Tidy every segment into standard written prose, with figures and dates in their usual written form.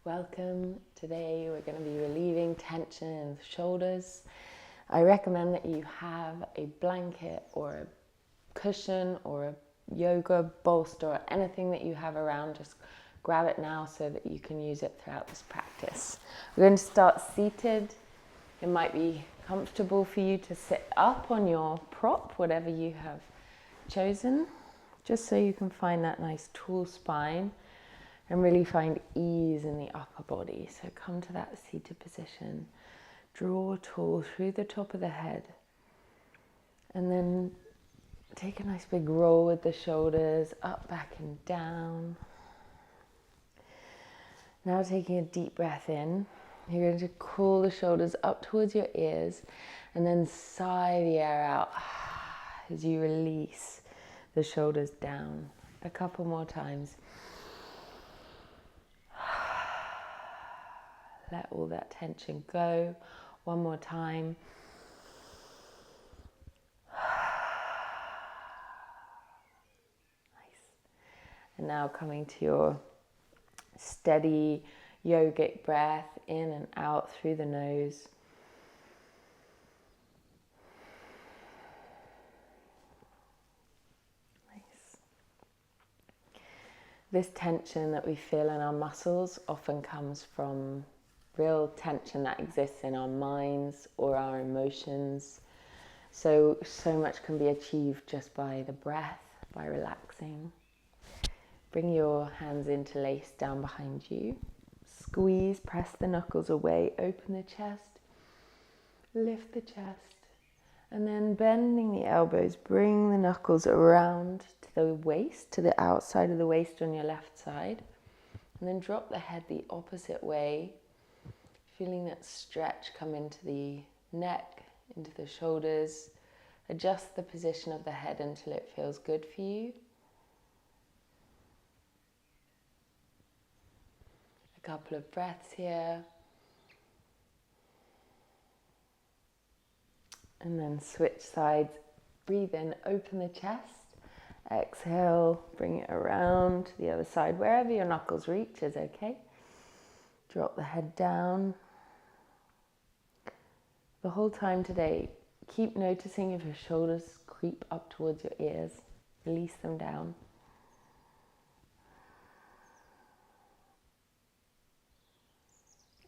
welcome. Today we're going to be relieving tension in the shoulders. I recommend that you have a blanket or a cushion or a yoga bolster or anything that you have around. Just grab it now so that you can use it throughout this practice. We're going to start seated. It might be comfortable for you to sit up on your prop, whatever you have chosen, just so you can find that nice tall spine and really find ease in the upper body. So come to that seated position, draw tall through the top of the head, and then take a nice big roll with the shoulders, up, back and down. Now taking a deep breath in, you're going to crawl the shoulders up towards your ears and then sigh the air out as you release the shoulders down. A couple more times. Let all that tension go. One more time. Nice. And now coming to your steady yogic breath in and out through the nose. This tension that we feel in our muscles often comes from real tension that exists in our minds or our emotions. So much can be achieved just by the breath, by relaxing. Bring your hands interlaced down behind you. Squeeze, press the knuckles away, open the chest, lift the chest, and then bending the elbows, bring the knuckles around to the waist, to the outside of the waist on your left side, and then drop the head the opposite way, feeling that stretch come into the neck, into the shoulders. Adjust the position of the head until it feels good for you. A couple of breaths here. And then switch sides. Breathe in, open the chest. Exhale, bring it around to the other side. Wherever your knuckles reach is okay. Drop the head down. The whole time today, keep noticing if your shoulders creep up towards your ears. Release them down.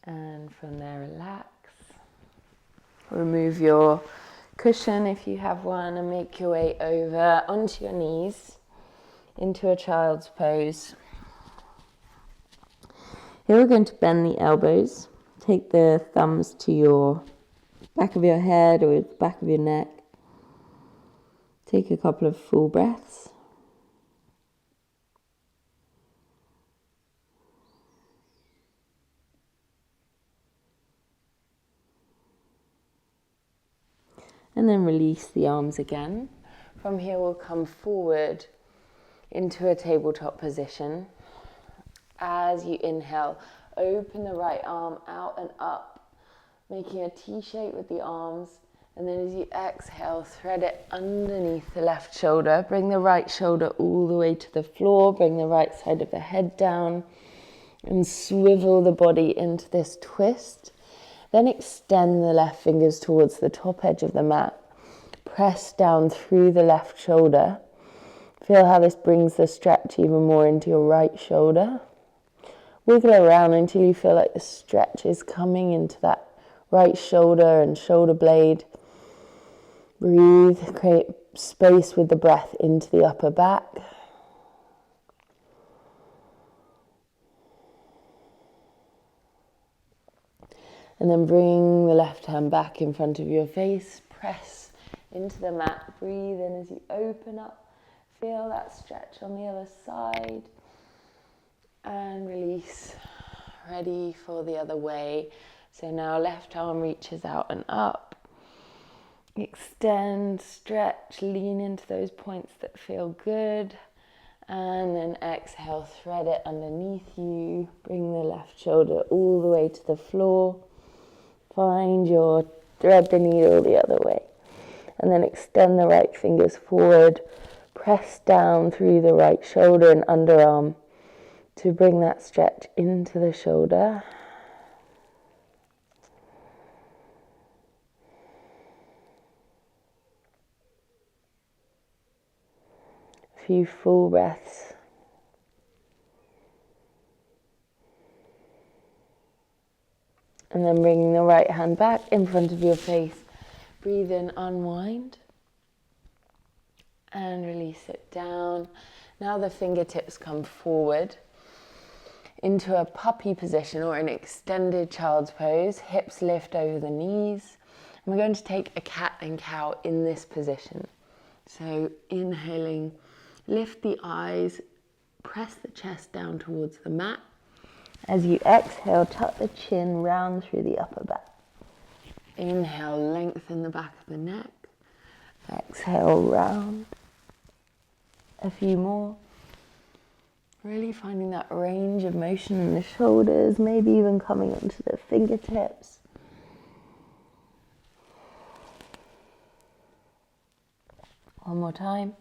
And from there, relax. Remove your cushion if you have one and make your way over onto your knees into a child's pose. Here we're going to bend the elbows. Take the thumbs to your back of your head or back of your neck. Take a couple of full breaths. And then release the arms again. From here we'll come forward into a tabletop position. As you inhale, open the right arm out and up, making a T shape with the arms. And then as you exhale, thread it underneath the left shoulder. Bring the right shoulder all the way to the floor. Bring the right side of the head down. And swivel the body into this twist. Then extend the left fingers towards the top edge of the mat. Press down through the left shoulder. Feel how this brings the stretch even more into your right shoulder. Wiggle around until you feel like the stretch is coming into that right shoulder and shoulder blade. Breathe, create space with the breath into the upper back. And then bring the left hand back in front of your face. Press into the mat. Breathe in as you open up. Feel that stretch on the other side. And release. Ready for the other way. So now left arm reaches out and up. Extend, stretch, lean into those points that feel good. And then exhale, thread it underneath you. Bring the left shoulder all the way to the floor. Find your thread the needle the other way. And then extend the right fingers forward. Press down through the right shoulder and underarm to bring that stretch into the shoulder. A few full breaths. And then bringing the right hand back in front of your face. Breathe in, unwind. And release it down. Now the fingertips come forward into a puppy position or an extended child's pose. Hips lift over the knees. And we're going to take a cat and cow in this position. So inhaling, lift the eyes, press the chest down towards the mat. As you exhale, tuck the chin round through the upper back. Inhale, lengthen the back of the neck. Exhale, round. A few more. Really finding that range of motion in the shoulders, maybe even coming onto the fingertips. One more time.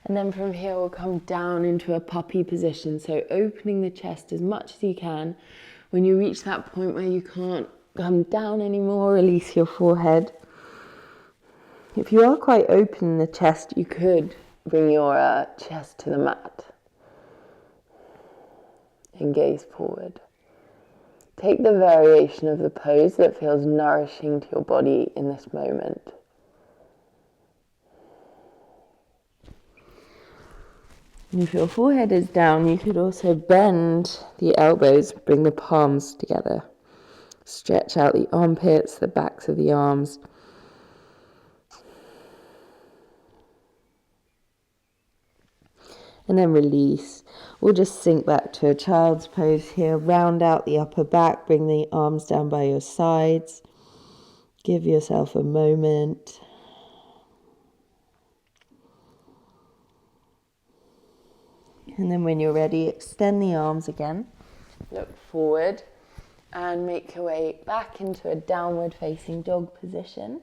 And then from here we'll come down into a puppy position. So opening the chest as much as you can. When you reach that point where you can't come down anymore, release your forehead. If you are quite open in the chest, you could bring your chest to the mat and gaze forward. Take the variation of the pose that feels nourishing to your body in this moment. If your forehead is down, you could also bend the elbows, bring the palms together. Stretch out the armpits, the backs of the arms. And then release. We'll just sink back to a child's pose here. Round out the upper back, bring the arms down by your sides. Give yourself a moment. And then when you're ready, extend the arms again. Look forward and make your way back into a downward facing dog position.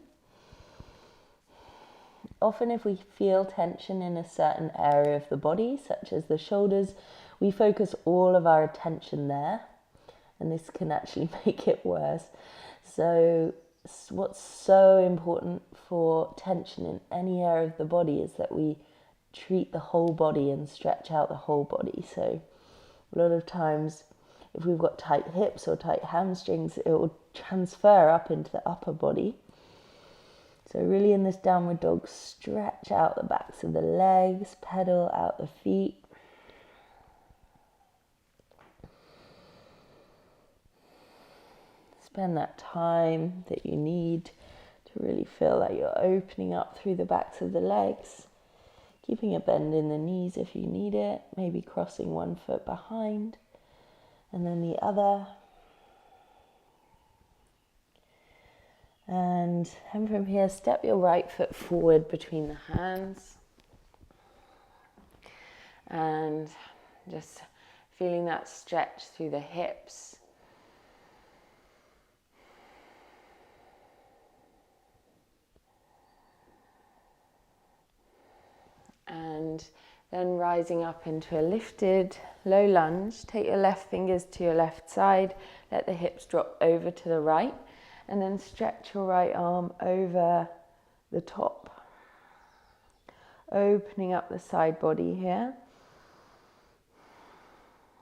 Often if we feel tension in a certain area of the body, such as the shoulders, we focus all of our attention there, and this can actually make it worse. So what's so important for tension in any area of the body is that we treat the whole body and stretch out the whole body. So a lot of times if we've got tight hips or tight hamstrings, it will transfer up into the upper body. So really in this downward dog, stretch out the backs of the legs, pedal out the feet. Spend that time that you need to really feel like you're opening up through the backs of the legs. Keeping a bend in the knees if you need it, maybe crossing one foot behind and then the other. And from here, step your right foot forward between the hands. And just feeling that stretch through the hips. And then rising up into a lifted low lunge. Take your left fingers to your left side. Let the hips drop over to the right. And then stretch your right arm over the top. Opening up the side body here.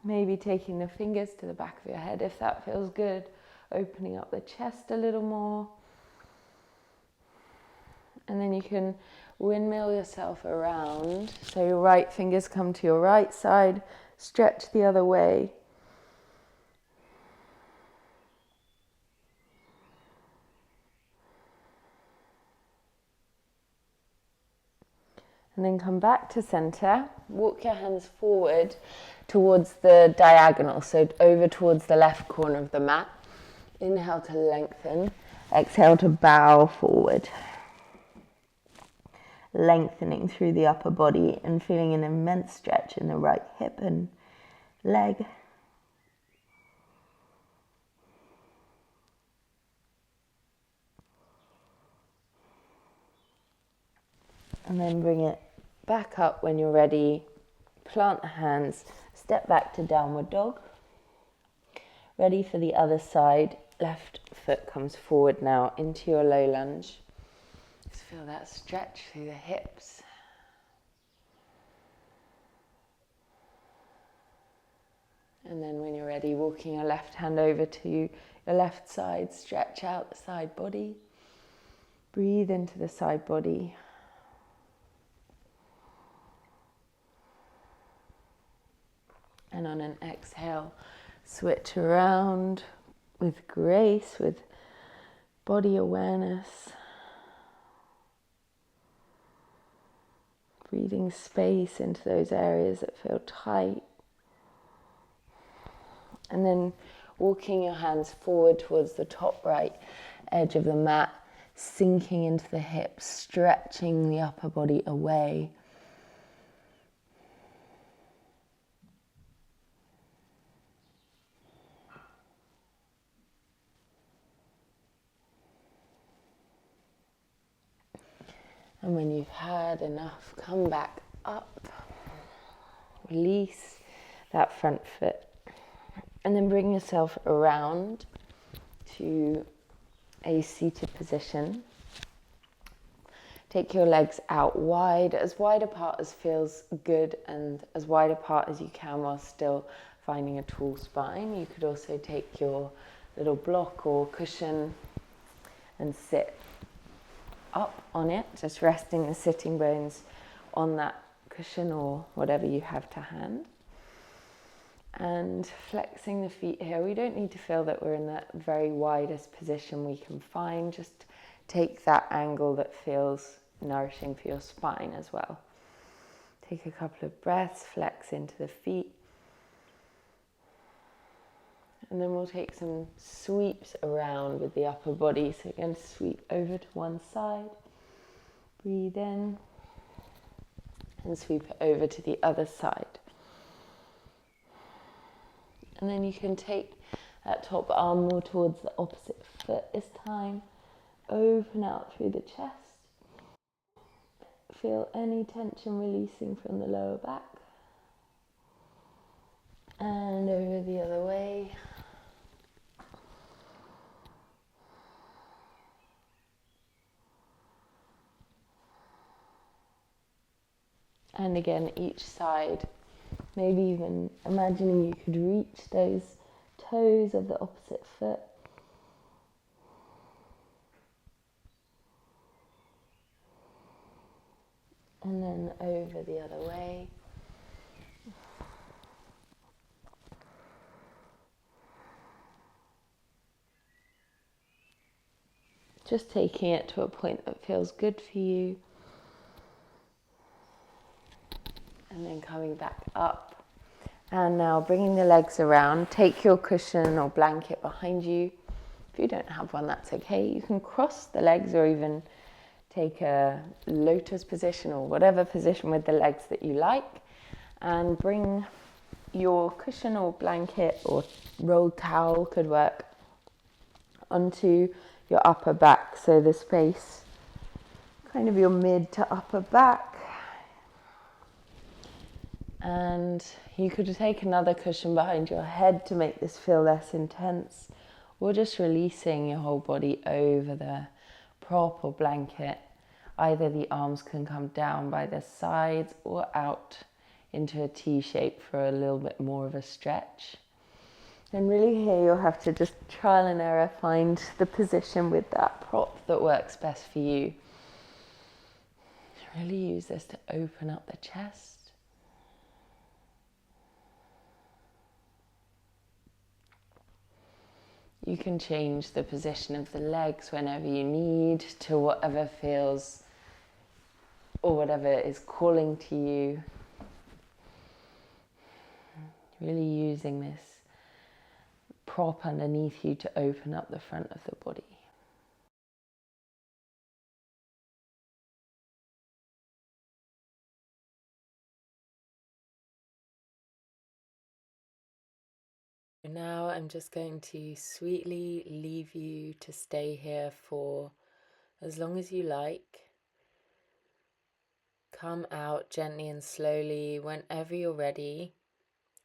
Maybe taking the fingers to the back of your head if that feels good. Opening up the chest a little more. And then you can windmill yourself around. So your right fingers come to your right side. Stretch the other way. And then come back to center. Walk your hands forward towards the diagonal, so over towards the left corner of the mat. Inhale to lengthen. Exhale to bow forward. Lengthening through the upper body and feeling an immense stretch in the right hip and leg. And then bring it back up when you're ready. Plant the hands, step back to downward dog. Ready for the other side. Left foot comes forward now into your low lunge. Just feel that stretch through the hips. And then when you're ready, walking your left hand over to your left side, stretch out the side body. Breathe into the side body. And on an exhale, switch around with grace, with body awareness. Breathing space into those areas that feel tight. And then walking your hands forward towards the top right edge of the mat, sinking into the hips, stretching the upper body away. And when you've had enough, come back up, release that front foot, and then bring yourself around to a seated position. Take your legs out wide apart as feels good, and as wide apart as you can while still finding a tall spine. You could also take your little block or cushion and sit up on it, just resting the sitting bones on that cushion or whatever you have to hand. And flexing the feet here. We don't need to feel that we're in the very widest position we can find. Just take that angle that feels nourishing for your spine as well. Take a couple of breaths, flex into the feet. And then we'll take some sweeps around with the upper body. So again, sweep over to one side, breathe in, and sweep over to the other side. And then you can take that top arm more towards the opposite foot this time. Open out through the chest. Feel any tension releasing from the lower back. And over the other way. And again, each side, maybe even imagining you could reach those toes of the opposite foot. And then over the other way. Just taking it to a point that feels good for you. And then coming back up. And now bringing the legs around. Take your cushion or blanket behind you. If you don't have one, that's okay. You can cross the legs or even take a lotus position or whatever position with the legs that you like. And bring your cushion or blanket or rolled towel could work onto your upper back. So the space, kind of your mid to upper back. And you could take another cushion behind your head to make this feel less intense, or just releasing your whole body over the prop or blanket. Either the arms can come down by the sides or out into a T shape for a little bit more of a stretch. And really here you'll have to just trial and error find the position with that prop that works best for you. Really use this to open up the chest. You can change the position of the legs whenever you need to whatever feels or whatever is calling to you. Really using this prop underneath you to open up the front of the body. Now I'm just going to sweetly leave you to stay here for as long as you like. come out gently and slowly whenever you're ready.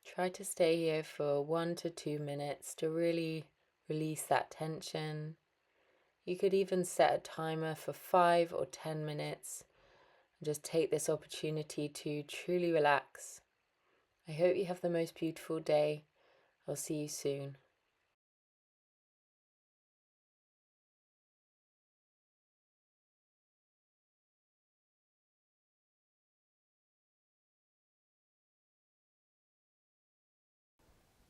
Try to stay here for 1 to 2 minutes to really release that tension. You could even set a timer for 5 or 10 minutes and just take this opportunity to truly relax. I hope you have the most beautiful day. I'll see you soon.